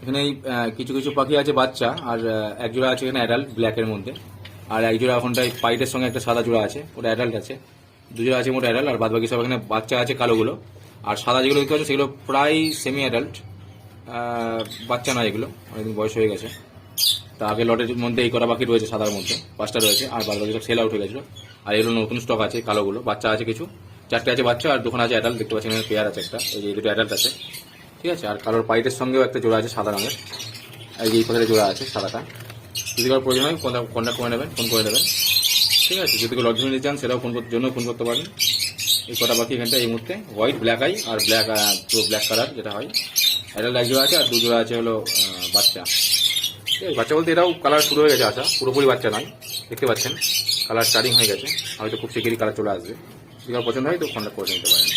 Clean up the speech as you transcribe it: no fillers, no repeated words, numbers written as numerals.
এখানে কিছু কিছু পাখি আছে বাচ্চা, আর এক জোড়া আছে এখানে অ্যাডাল্ট ব্ল্যাকের মধ্যে, আর এক জোড়া ওখানটায় পাইটের সঙ্গে একটা সাদা জোড়া আছে, ওটা অ্যাডাল্ট আছে। দু জোড়া আছে মোট অ্যাডাল্ট, আর বাদ বাকি সব এখানে বাচ্চা আছে কালোগুলো। আর সাদা যেগুলো দেখতে পাচ্ছ সেগুলো প্রায় সেমি অ্যাডাল্ট, বাচ্চা নয়, এগুলো অনেকদিন বয়স হয়ে গেছে। তা আগে লটের মধ্যে এই কটা বাকি রয়েছে, সাদার মধ্যে 5টা রয়েছে, আর বাদ বাকি সব সেল আউট হয়ে গেছিলো। আর এগুলো নতুন স্টক আছে, কালোগুলো বাচ্চা আছে কিছু, 4টে আছে বাচ্চা, আর দুখানে আছে অ্যাডাল্ট। দেখতে পাচ্ছেন এখানে পেয়ার আছে একটা, এই যে দুটো অ্যাডাল্ট আছে, ঠিক আছে। আর কালোর পাইটের সঙ্গেও একটা জোড়া আছে সাদা রঙের, এই যে এই পাখিটা জোড়া আছে সাদাটা। যদি কারোর প্রয়োজন হয় কন্ট্যাক্ট করে নেবেন, ফোন করে নেবেন, ঠিক আছে। যদি কেউ লট নিতে চান সেটাও জন্য ফোন করতে পারেন। এই কটা পাখি এখানটা এই মুহূর্তে হোয়াইট ব্ল্যাক আই আর পুরো ব্ল্যাক কালার যেটা হয়, অ্যাডাল্ট এক জোড়া আছে, আর দু জোড়া আছে হলো বাচ্চা। ঠিক আছে, বাচ্চা বলতে এটাও কালার শুরু হয়ে গেছে আসা, পুরোপুরি বাচ্চা নয়, দেখতে পাচ্ছেন কালার স্টার্টিং হয়ে গেছে, হয়তো খুব শিগগিরই কালার চলে আসবে। যদি কারো পছন্দ হয় তো কন্ট্যাক্ট করে নিতে পারেন।